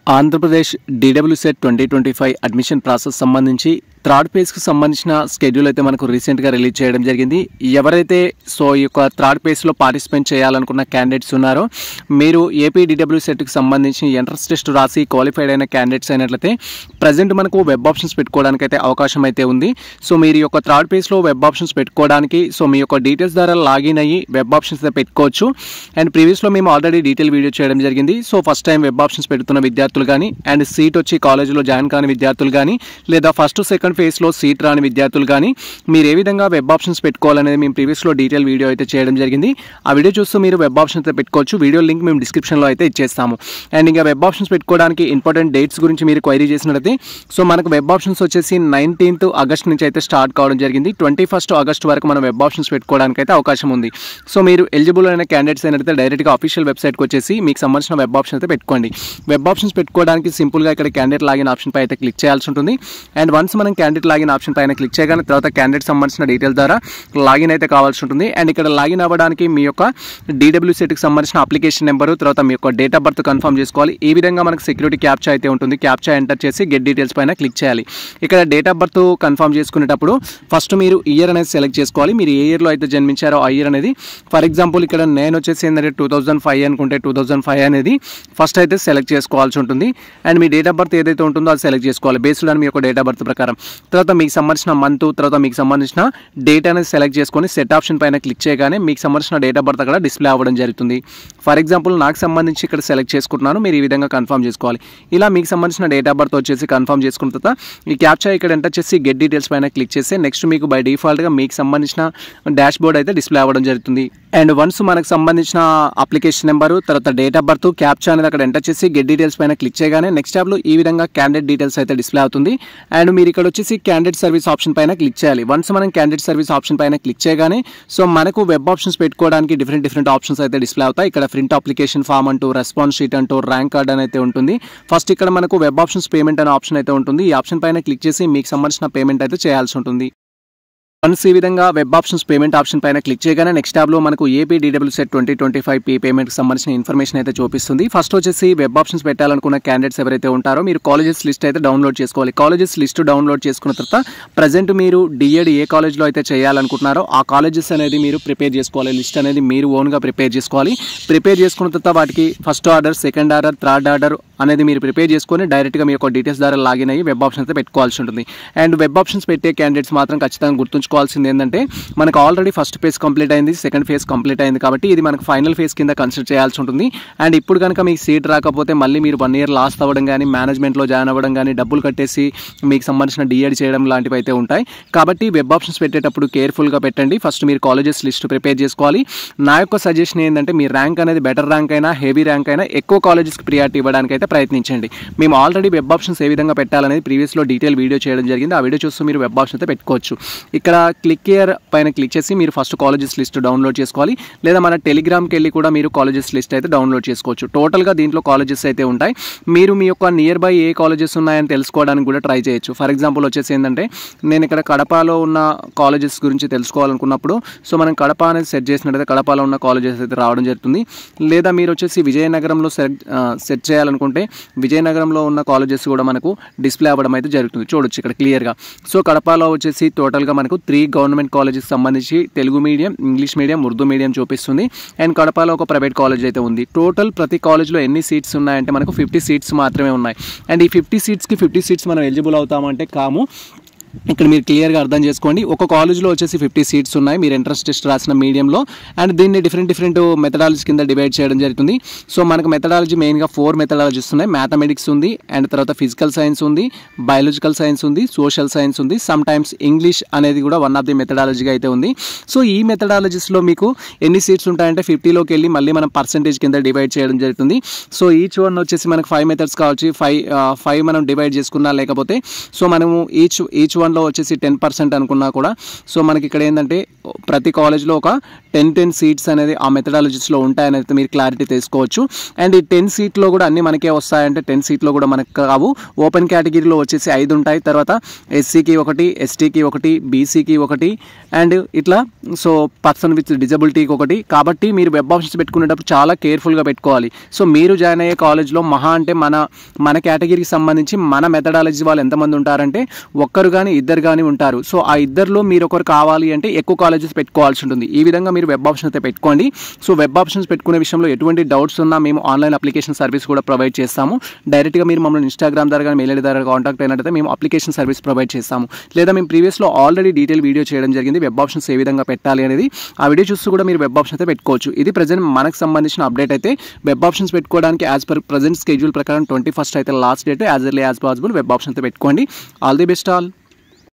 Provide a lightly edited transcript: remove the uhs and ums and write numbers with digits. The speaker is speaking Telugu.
ఆంధ్రప్రదేశ్ DWSET 2025 అడ్మిషన్ ప్రాసెస్ సంబంధించి థర్డ్ ఫేజ్కి సంబంధించిన షెడ్యూల్ అయితే మనకు రీసెంట్గా రిలీజ్ చేయడం జరిగింది. ఎవరైతే ఈ యొక్క థర్డ్ ఫేజ్లో పార్టిసిపేట్ చేయాలనుకున్న క్యాండిడేట్స్ ఉన్నారో మీరు ఏపీ DWSETకి సంబంధించి ఎంట్రన్స్ టెస్ట్ రాసి క్వాలిఫైడ్ అయిన క్యాండిడేట్స్ అయినట్లయితే ప్రజెంట్ మనకు వెబ్ ఆప్షన్స్ పెట్టుకోవడానికి అయితే అవకాశం అయితే ఉంది. సో మీరు ఈ యొక్క థర్డ్ ఫేజ్లో వెబ్ ఆప్షన్స్ పెట్టుకోవడానికి మీ యొక్క డీటెయిల్స్ ద్వారా లాగిన్ అయ్యి వెబ్ ఆప్షన్స్ అయితే పెట్టుకోవచ్చు. అండ్ ప్రీవియస్లో మేము ఆల్రెడీ డీటెయిల్ వీడియో చేయడం జరిగింది. So first time web options పెడుతున్న విద్యార్థులు కానీ అండ్ సీట్ వచ్చి కాలేజీలో జాయిన్ కాని విద్యార్థులు కానీ లేదా ఫస్ట్ సెకండ్ ఫేజ్లో సీట్ రాని విద్యార్థులు కానీ మీరు ఏ విధంగా వెబ్ ఆప్షన్స్ పెట్టుకోవాలనేది మేము ప్రీవియస్లో డీటెయిల్ వీడియో అయితే చేయడం జరిగింది. ఆ వీడియో చూస్తూ మీరు వెబ్ ఆప్షన్స్ అయితే పెట్టుకోవచ్చు. వీడియో లింక్ మేము డిస్క్రిప్షన్లో అయితే ఇచ్చేస్తాము. అండ్ ఇంకా వెబ్ ఆప్షన్స్ పెట్టుకోవడానికి ఇంపార్టెంట్ డేట్స్ గురించి మీరు క్వైరీ చేసినట్లయితే మనకు వెబ్ ఆప్షన్స్ వచ్చేసి 19th ఆగస్ట్ నుంచి అయితే స్టార్ట్ కావడం జరిగింది. 21st ఆగస్ట్ వరకు మనం వెబ్ ఆప్షన్స్ పెట్టుకోవడానికి అయితే అవకాశం ఉంది. సో మీరు ఎలిజిబుల్ అయిన క్యాండిడేట్స్ అయినట్లయితే డైరెక్ట్గా అఫీషియల్ వెబ్సైట్కి వచ్చేసి మీకు సంబంధించిన వెబ్ ఆప్షన్ అయితే పెట్టుకోండి. వెబ్ ఆప్షన్స్ పెట్టుకోవడానికి సింపుల్గా ఇక్కడ క్యాండిడేట్ లాగిన్ ఆప్షన్ పై అయితే క్లిక్ చేయాల్సి ఉంటుంది. అండ్ వన్స్ మనం క్యాండిడేట్ లాగిన్ ఆప్షన్ పైన క్లిక్ చేయగానే తర్వాత క్యాండిడేట్ సంబంధించిన డీటెయిల్స్ ద్వారా లాగిన్ అయితే కావాల్సి ఉంటుంది. అండ్ ఇక్కడ లాగిన్ అవ్వడానికి మీ యొక్క DWSETకి సంబంధించిన అప్లికేషన్ నెంబరు తర్వాత మీ యొక్క డేట్ ఆఫ్ బర్త్ కన్ఫర్మ్ చేసుకోవాలి. ఈ విధంగా మనకు సెక్యూరిటీ క్యాప్చా అయితే ఉంటుంది. క్యాప్చా ఎంటర్ చేసి గెట్ డీటెయిల్స్ పైన క్లిక్ చేయాలి. ఇక్కడ డేట్ ఆఫ్ బర్త్ కన్ఫర్మ్ చేసుకునేటప్పుడు ఫస్ట్ మీరు ఇయర్ అనేది సెలెక్ట్ చేసుకోవాలి. మీరు ఏ ఇయర్లో అయితే జన్మించారో ఆ ఇయర్ అనేది, ఫర్ ఎగ్జాంపుల్ ఇక్కడ నేను వచ్చేసి ఏంటంటే 2005 అనుకుంటే 2005 అనేది ఫస్ట్ అయితే సెలెక్ట్ చేసుకోవాల్సి ఉంటుంది. And me date of birth ఏదైతే ఉంటుందో అది సెలెక్ట్ చేసుకోవాలి బేస్డ్ ఆన్ మీ యొక్క డేట్ ఆఫ్ బర్త్ ప్రకారం. తర్వాత మీకు సంబంధించిన మంత్ తర్వాత మీకు సంబంధించిన డేట్ అనేది సెలెక్ట్ చేసుకొని సెట్ ఆప్షన్ పైన క్లిక్ చేయగానే మీకు సంబంధించిన డేట్ ఆఫ్ బర్త్ అక్కడ డిస్ప్లే అవ్వడం జరుగుతుంది. ఫర్ ఎగ్జాంపుల్ నాకు సంబంధించి ఇక్కడ సెలెక్ట్ చేసుకుంటున్నాను. మీరు ఈ విధంగా కన్ఫర్మ్ చేసుకోవాలి. ఇలా మీకు సంబంధించిన డేట్ ఆఫ్ బర్త్ వచ్చేసి కన్ఫర్మ్ చేసుకున్న తర్వాత ఈ క్యాప్చా ఇక్కడ ఎంటర్ చేసి గెట్ డీటెయిల్స్ పైన క్లిక్ చేస్తే నెక్స్ట్ మీకు బై డిఫాల్ట్గా మీకు సంబంధించిన డాష్ బోర్డ్ అయితే డిస్ప్లే అవ్వడం జరుగుతుంది. అండ్ వన్స్ మనకు సంబంధించిన అప్లికేషన్ నెంబరు తర్వాత డేట్ ఆఫ్ బర్త్ క్యాప్చా అనేది అక్కడ ఎంటర్ చేసి గెట్ డీటెయిల్స్ పైన క్లిక్ చేయగానే నెక్స్ట్ ట్యాబ్లో ఈ విధంగా క్యాండిడేట్ డీటెయిల్స్ అయితే డిస్ప్లే అవుతుంది. అండ్ మీరు ఇక్కడ వచ్చేసి క్యాండిడేట్ సర్వీస్ ఆప్షన్ పైన క్లిక్ చేయాలి. వన్స్ మనం క్యాండిడేట్ సర్వీస్ ఆప్షన్ పైన క్లిక్ చేయగానే మనకు వెబ్ ఆప్షన్స్ పెట్టుకోవడానికి డిఫరెంట్ ఆప్షన్స్ అయితే డిస్ప్లే అవుతాయి. ఇక్కడ ప్రింట్ అప్లికేషన్ ఫామ్ అంటూ రెస్పాన్స్ షీట్ అంటూ ర్యాంక్ కార్డ్ అని అయితే ఉంటుంది. ఫస్ట్ ఇక్కడ మనకు వెబ్ ఆప్షన్స్ పేమెంట్ అనే ఆప్షన్ అయితే ఉంటుంది. ఈ ఆప్షన్ పైన క్లిక్ చేసి మీకు సంబంధించిన పేమెంట్ అయితే చేయాల్సి ఉంటుంది. వన్స్ ఈ విధంగా వెబ్ ఆప్షన్స్ పేమెంట్ ఆప్షన్ పైన క్లిక్ చేయగానే నెక్స్ట్ ట్యాబ్లో మనకు ఏపీ DWSET 2025 పేమెంట్కి సంబంధించిన ఇన్ఫర్మేషన్ అయితే చూపిస్తుంది. ఫస్ట్ వచ్చేసి వెబ్ ఆప్షన్స్ పెట్టాలనుకున్న క్యాండిడేట్స్ ఎవరైతే ఉంటారో మీరు కాలేజెస్ లిస్ట్ అయితే డౌన్లోడ్ చేసుకోవాలి. కాలేజెస్ లిస్ట్ డౌన్లోడ్ చేసుకున్న తర్వాత ప్రజెంట్ మీరు డిఎడ్ ఏ కాలేజ్లో అయితే చేయాలనుకుంటున్నారో ఆ కాలేజెస్ అనేది మీరు ప్రిపేర్ చేసుకోవాలి. లిస్ట్ అనేది మీరు ఓన్గా ప్రిపేర్ చేసుకోవాలి. ప్రిపేర్ చేసుకున్న తర్వాత వాటికి first order second order third order అనేది మీరు ప్రిపేర్ చేసుకొని డైరెక్ట్గా మీ యొక్క డీటెయిల్స్ ద్వారా లాగిన్ అయ్యి వెబ్ ఆప్షన్స్ అయితే పెట్టుకోవాల్సి ఉంటుంది. అండ్ వెబ్ ఆప్షన్స్ పెట్టే క్యాండిడేట్స్ మాత్రం ఖచ్చితంగా గుర్తుంచుకోవాల్సింది ఏంటంటే మనకు ఆల్రెడీ ఫస్ట్ ఫేజ్ కంప్లీట్ అయింది, సెకండ్ ఫేజ్ కంప్లీట్ అయింది కాబట్టి ఇది మనకు ఫైనల్ ఫేజ్ కింద కన్సిడర్ చేయాల్సి ఉంటుంది. అండ్ ఇప్పుడు కనుక మీకు సీట్ రాకపోతే మళ్ళీ మీరు 1 year లాస్ట్ అవ్వడం కానీ మేనేజ్మెంట్లో జాయిన్ అవ్వడం కానీ డబ్బులు కట్టేసి మీకు సంబంధించిన డిఎడ్ చేయడం లాంటివి అయితే ఉంటాయి. కాబట్టి వెబ్ ఆప్షన్స్ పెట్టేటప్పుడు కేర్ఫుల్గా పెట్టండి. ఫస్ట్ మీరు కాలేజెస్ లిస్ట్ ప్రిపేర్ చేసుకోవాలి. నా యొక్క సజెషన్ ఏంటంటే మీ ర్యాంక్ అనేది బెటర్ ర్యాంక్ అయినా హెవీ ర్యాంక్ అయినా ఎక్కువ కాలేజెస్కి ప్రియారిటీ ఇవ్వడానికి అయితే ప్రయత్నించండి. మేము ఆల్రెడీ వెబ్ ఆప్షన్స్ ఏ విధంగా పెట్టాలనేది ప్రీవియస్లో డీటెయిల్ వీడియో చేయడం జరిగింది. ఆ వీడియో చూస్తూ మీరు వెబ్ ఆప్షన్ అయితే పెట్టుకోవచ్చు. ఇక్కడ క్లిక్ హియర్ పైన క్లిక్ చేసి మీరు ఫస్ట్ కాలేజెస్ లిస్ట్ డౌన్లోడ్ చేసుకోవాలి. లేదా మన టెలిగ్రామ్కి వెళ్ళి కూడా మీరు కాలేజెస్ లిస్ట్ అయితే డౌన్లోడ్ చేసుకోవచ్చు. టోటల్గా దీంట్లో కాలేజెస్ అయితే ఉంటాయి. మీరు మీ యొక్క నియర్ బై ఏ కాలేజెస్ ఉన్నాయని తెలుసుకోవడానికి కూడా ట్రై చేయొచ్చు. ఫర్ ఎగ్జాంపుల్ వచ్చేసి ఏంటంటే నేను ఇక్కడ కడపలో ఉన్న కాలేజెస్ గురించి తెలుసుకోవాలనుకున్నప్పుడు మనం కడప అనేది సెట్ చేసినట్టయితే కడపలో ఉన్న కాలేజెస్ అయితే రావడం జరుగుతుంది. లేదా మీరు వచ్చేసి విజయనగరంలో సెట్ చేయాలనుకుంటే విజయనగరంలో ఉన్న కాలేజెస్ కూడా మనకు డిస్ప్లే అవ్వడం అయితే జరుగుతుంది. చూడొచ్చు ఇక్కడ క్లియర్గా. సో కడపలో వచ్చేసి టోటల్గా మనకు 3 గవర్నమెంట్ కాలేజెస్ సంబంధించి Telugu medium, English medium, Urdu medium చూపిస్తుంది. అండ్ కడపలో ఒక ప్రైవేట్ కాలేజ్ అయితే ఉంది. టోటల్ ప్రతి కాలేజ్లో ఎన్ని సీట్స్ ఉన్నాయంటే మనకు 50 సీట్స్ మాత్రమే ఉన్నాయి. అండ్ ఈ 50 సీట్స్కి 50 సీట్స్ మనం ఎలిజిబుల్ అవుతామంటే కాము. ఇక్కడ మీరు క్లియర్గా అర్థం చేసుకోండి. ఒక కాలేజ్లో వచ్చేసి 50 సీట్స్ ఉన్నాయి మీరు ఎంట్రన్స్ టెస్ట్ రాసిన మీడియంలో. అండ్ దీన్ని డిఫరెంట్ మెథడాలజీ కింద డివైడ్ చేయడం జరుగుతుంది. సో మనకు మెథడాలజీ మెయిన్గా 4 మెథడాలజీస్ ఉన్నాయి. మ్యాథమెటిక్స్ ఉంది, అండ్ తర్వాత ఫిజికల్ సైన్స్ ఉంది, బయాలజికల్ సైన్స్ ఉంది, సోషల్ సైన్స్ ఉంది, సమ్ టైమ్స్ ఇంగ్లీష్ అనేది కూడా వన్ ఆఫ్ ది మెథడాలజీగా అయితే ఉంది. సో ఈ మెథడాలజీస్లో మీకు ఎన్ని సీట్స్ ఉంటాయంటే 50లోకి వెళ్ళి మళ్ళీ మనం పర్సెంటేజ్ కింద డివైడ్ చేయడం జరుగుతుంది. సో ఈచ్ వన్ వచ్చేసి మనకు 5 మెథడ్స్ కావచ్చు. 5 మనం డివైడ్ చేసుకున్నా లేకపోతే మనము ఈచ్ వన్లో వచ్చేసి 10% అనుకున్నా కూడా మనకి ఇక్కడ ఏంటంటే ప్రతి కాలేజ్లో ఒక 10 సీట్స్ అనేది ఆ మెథడాలజీస్లో ఉంటాయని అయితే మీరు క్లారిటీ తీసుకోవచ్చు. అండ్ ఈ 10 సీట్లో కూడా అన్ని మనకే వస్తాయంటే 10 సీట్లో కూడా మనకు కావు. ఓపెన్ కేటగిరీలో వచ్చేసి 5 ఉంటాయి, తర్వాత ఎస్సీకి 1, ఎస్టీకి 1, బీసీకి 1 అండ్ ఇట్లా సో పర్సన్ విత్ డిజబిలిటీకి 1. కాబట్టి మీరు వెబ్ ఆప్షన్స్ పెట్టుకునేటప్పుడు చాలా కేర్ఫుల్గా పెట్టుకోవాలి. సో మీరు జాయిన్ అయ్యే కాలేజ్లో మహా అంటే మన కేటగిరీకి సంబంధించి మన మెథడాలజీ వాళ్ళు ఎంతమంది ఉంటారంటే ఒక్కరు కానీ ఇద్దరు కానీ ఉంటారు. సో ఆ ఇద్దరిలో మీరు ఒకరు కావాలి అంటే ఎక్కువ కాలేజెస్ పెట్టుకోవాల్సి ఉంటుంది. ఈ విధంగా మీరు వెబ్ ఆప్షన్ అయితే పెట్టుకోండి. సో వెబ్ ఆప్షన్స్ పెట్టుకునే విషయంలో ఎటువంటి డౌట్స్ ఉన్నా మేము ఆన్లైన్ అప్లికేషన్ సర్వీస్ కూడా ప్రొవైడ్ చేస్తాము. డైరెక్ట్గా మీరు మమ్మల్ని ఇన్స్టాగ్రామ్ ద్వారా కానీ మెయిల్ ఐడి ద్వారా కాంటాక్ట్ అయినట్టయితే మేము అప్లికేషన్ సర్వీస్ ప్రొవైడ్ చేస్తాము. లేదా మేము ప్రీవియస్లో ఆల్రెడీ డీటెయిల్ వీడియో చేయడం జరిగింది వెబ్ ఆప్షన్స్ ఏ విధంగా పెట్టాలి అనేది. ఆ వీడియో చూస్తూ కూడా మీరు వెబ్ ఆప్షన్ అయితే పెట్టుకోవచ్చు. ఇది ప్రజెంట్ మనకు సంబంధించిన అప్డేట్ అయితే. వెబ్ ఆప్షన్స్ పెట్టుకోవడానికి యాజ్ పర్ ప్రజెంట్ స్కెడ్యూల్ ప్రకారం 21st అయితే last date. As early as possible web option అయితే పెట్టుకోండి. All the best all.